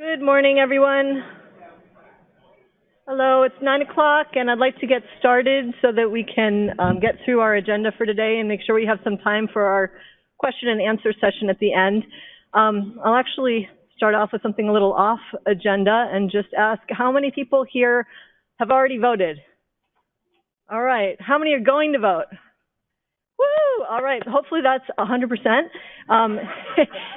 Good morning, everyone. Hello, it's 9 o'clock, and I'd like to get started so that we can get through our agenda for today and make sure we have some time for our question and answer session at the end. I'll actually start off with something a little off agenda and just ask how many people here have already voted? All right, how many are going to vote? Woo! All right, hopefully that's 100%.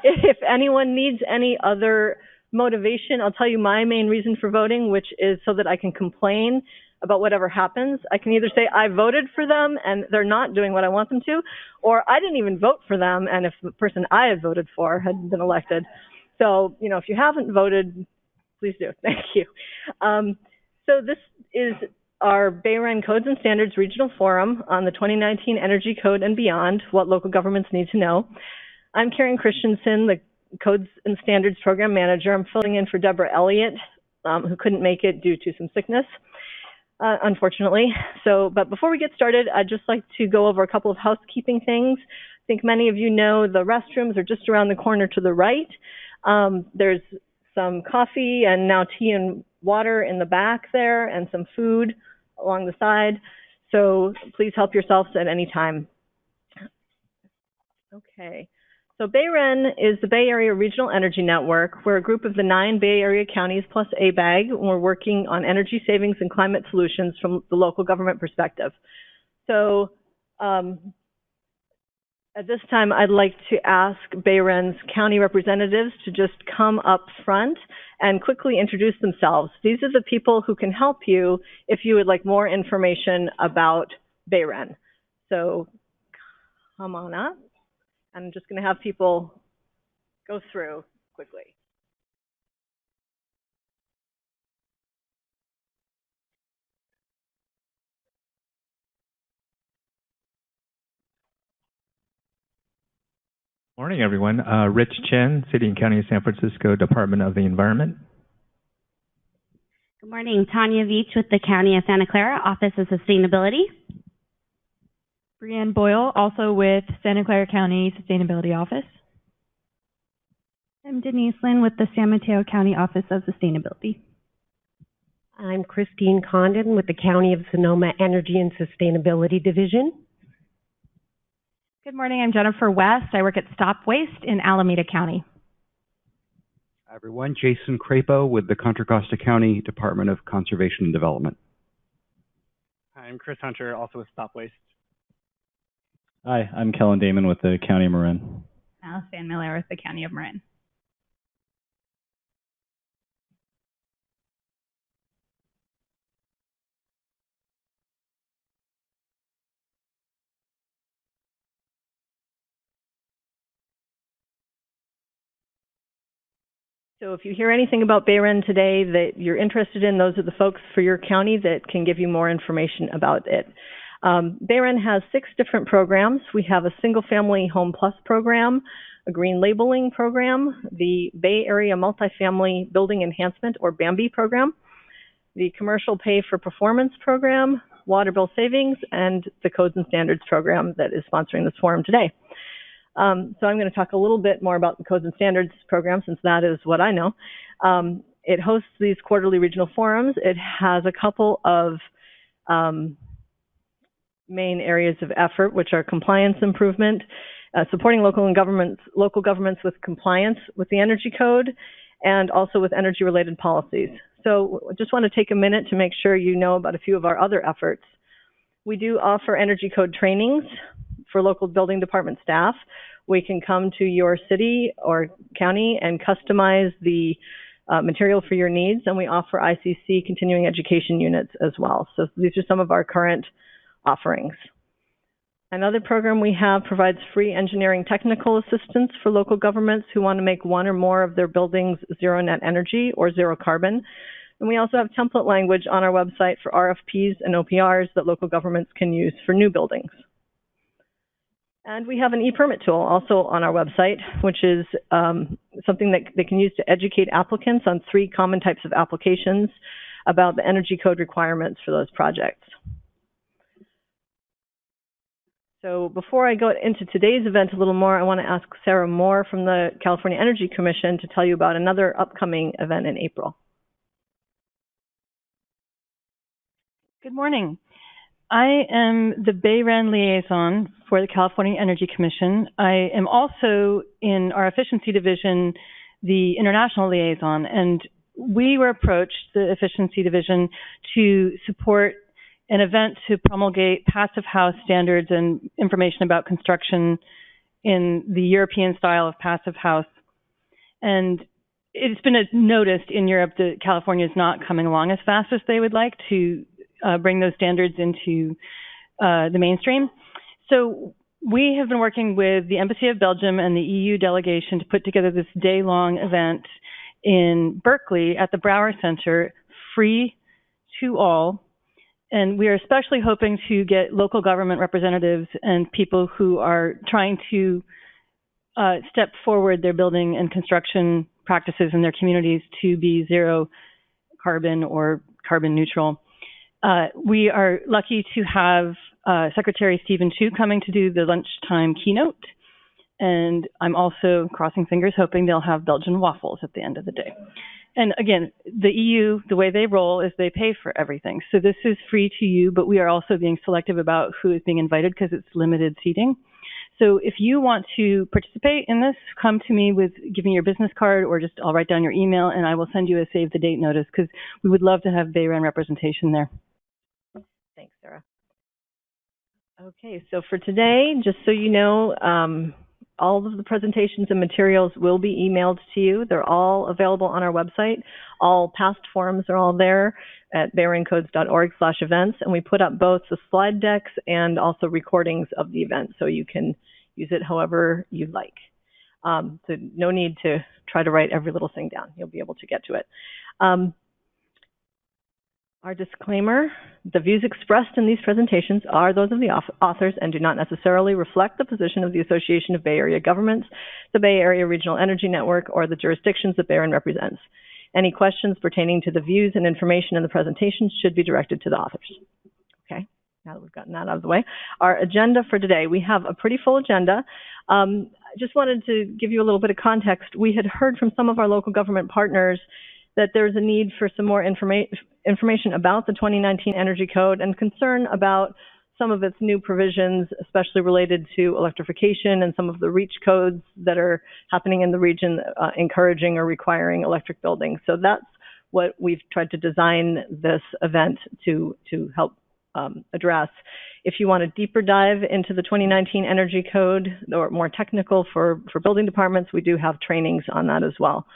If anyone needs any other motivation, I'll tell you my main reason for voting, which is so that I can complain about whatever happens. I can either say I voted for them and they're not doing what I want them to, or I didn't even vote for them and if the person I had voted for had been elected. So, if you haven't voted, please do. Thank you. So this is our BayREN Codes and Standards Regional Forum on the 2019 Energy Code and Beyond, what local governments need to know. I'm Karen Christensen, the Codes and Standards Program Manager. I'm filling in for Deborah Elliott, who couldn't make it due to some sickness, unfortunately. But before we get started, I'd just like to go over a couple of housekeeping things. I think many of you know the restrooms are just around the corner to the right. There's some coffee and now tea and water in the back there and some food along the side. So please help yourselves at any time. Okay. So BayREN is the Bay Area Regional Energy Network. We're a group of the 9 Bay Area counties plus ABAG, and we're working on energy savings and climate solutions from the local government perspective. So at this time, I'd like to ask BayREN's county representatives to just come up front and quickly introduce themselves. These are the people who can help you if you would like more information about BayREN. So come on up. I'm just going to have people go through quickly. Morning, everyone. Rich Chen, City and County of San Francisco Department of the Environment. Good morning. Tanya Veach with the County of Santa Clara Office of Sustainability. Brianne Boyle, also with Santa Clara County Sustainability Office. I'm Denise Lynn with the San Mateo County Office of Sustainability. I'm Christine Condon with the County of Sonoma Energy and Sustainability Division. Good morning. I'm Jennifer West. I work at Stop Waste in Alameda County. Hi, everyone. Jason Crapo with the Contra Costa County Department of Conservation and Development. Hi, I'm Chris Hunter, also with Stop Waste. Hi, I'm Kellen Damon with the County of Marin. Alice Van Miller with the County of Marin. So if you hear anything about BayREN today that you're interested in, those are the folks for your county that can give you more information about it. BayREN has 6 different programs. We have a single-family Home Plus program, a green labeling program, the Bay Area Multifamily Building Enhancement, or BAMBI program, the Commercial Pay for Performance program, Water Bill Savings, and the Codes and Standards program that is sponsoring this forum today. So I'm going to talk a little bit more about the Codes and Standards program since that is what I know. It hosts these quarterly regional forums. It has a couple of main areas of effort, which are compliance improvement, supporting local governments with compliance with the energy code, and also with energy-related policies. So I just want to take a minute to make sure you know about a few of our other efforts. We do offer energy code trainings for local building department staff. We can come to your city or county and customize the material for your needs, and we offer ICC continuing education units as well. So these are some of our current offerings. Another program we have provides free engineering technical assistance for local governments who want to make one or more of their buildings zero net energy or zero carbon. And we also have template language on our website for RFPs and OPRs that local governments can use for new buildings. And we have an e-permit tool also on our website, which is something that they can use to educate applicants on 3 common types of applications about the energy code requirements for those projects. So before I go into today's event a little more, I want to ask Sarah Moore from the California Energy Commission to tell you about another upcoming event in April. Good morning. I am the BayREN liaison for the California Energy Commission. I am also in our efficiency division, the international liaison, and we were approached, the efficiency division, to support an event to promulgate passive house standards and information about construction in the European style of passive house. And it's been noticed in Europe that California is not coming along as fast as they would like to bring those standards into the mainstream. So we have been working with the Embassy of Belgium and the EU delegation to put together this day-long event in Berkeley at the Brower Center, free to all. And we are especially hoping to get local government representatives and people who are trying to step forward their building and construction practices in their communities to be zero carbon or carbon neutral. We are lucky to have Secretary Stephen Chu coming to do the lunchtime keynote. And I'm also crossing fingers hoping they'll have Belgian waffles at the end of the day. And again, the EU, the way they roll is they pay for everything. So this is free to you, but we are also being selective about who is being invited because it's limited seating. So if you want to participate in this, come to me with give me your business card, or just I'll write down your email and I will send you a save the date notice because we would love to have BayREN representation there. Thanks, Sarah. Okay, so for today, just so you know, all of the presentations and materials will be emailed to you. They're all available on our website. All past forums are all there at bayrencodes.org/events, and we put up both the slide decks and also recordings of the event, so you can use it however you like. So no need to try to write every little thing down. You'll be able to get to it. Our disclaimer, the views expressed in these presentations are those of the authors and do not necessarily reflect the position of the Association of Bay Area Governments, the Bay Area Regional Energy Network, or the jurisdictions that BayREN represents. Any questions pertaining to the views and information in the presentations should be directed to the authors. Okay, now that we've gotten that out of the way. Our agenda for today, we have a pretty full agenda. Just wanted to give you a little bit of context. We had heard from some of our local government partners that there's a need for some more information about the 2019 Energy Code and concern about some of its new provisions, especially related to electrification and some of the REACH codes that are happening in the region, encouraging or requiring electric buildings. So that's what we've tried to design this event to help address. If you want a deeper dive into the 2019 Energy Code or more technical for building departments, we do have trainings on that as well.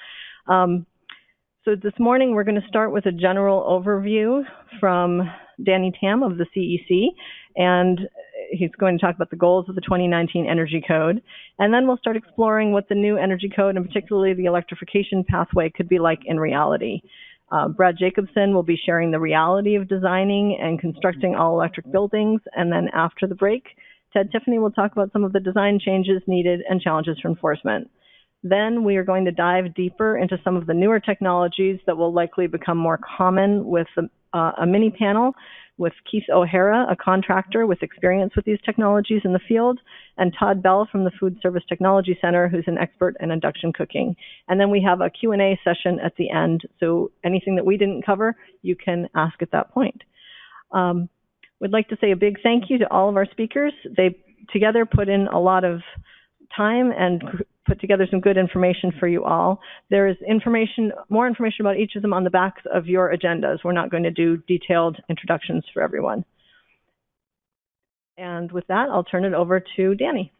So this morning, we're going to start with a general overview from Danny Tam of the CEC, and he's going to talk about the goals of the 2019 Energy Code. And then we'll start exploring what the new Energy Code, and particularly the electrification pathway, could be like in reality. Brad Jacobson will be sharing the reality of designing and constructing all-electric buildings. And then after the break, Ted Tiffany will talk about some of the design changes needed and challenges for enforcement. Then we are going to dive deeper into some of the newer technologies that will likely become more common with a mini panel with Keith O'Hara, a contractor with experience with these technologies in the field, and Todd Bell from the Food Service Technology Center, who's an expert in induction cooking. And then we have a Q&A session at the end, so anything that we didn't cover, you can ask at that point. We'd like to say a big thank you to all of our speakers. They together put in a lot of time and put together some good information for you all. There is more information about each of them on the backs of your agendas. We're not going to do detailed introductions for everyone. And with that, I'll turn it over to Danny.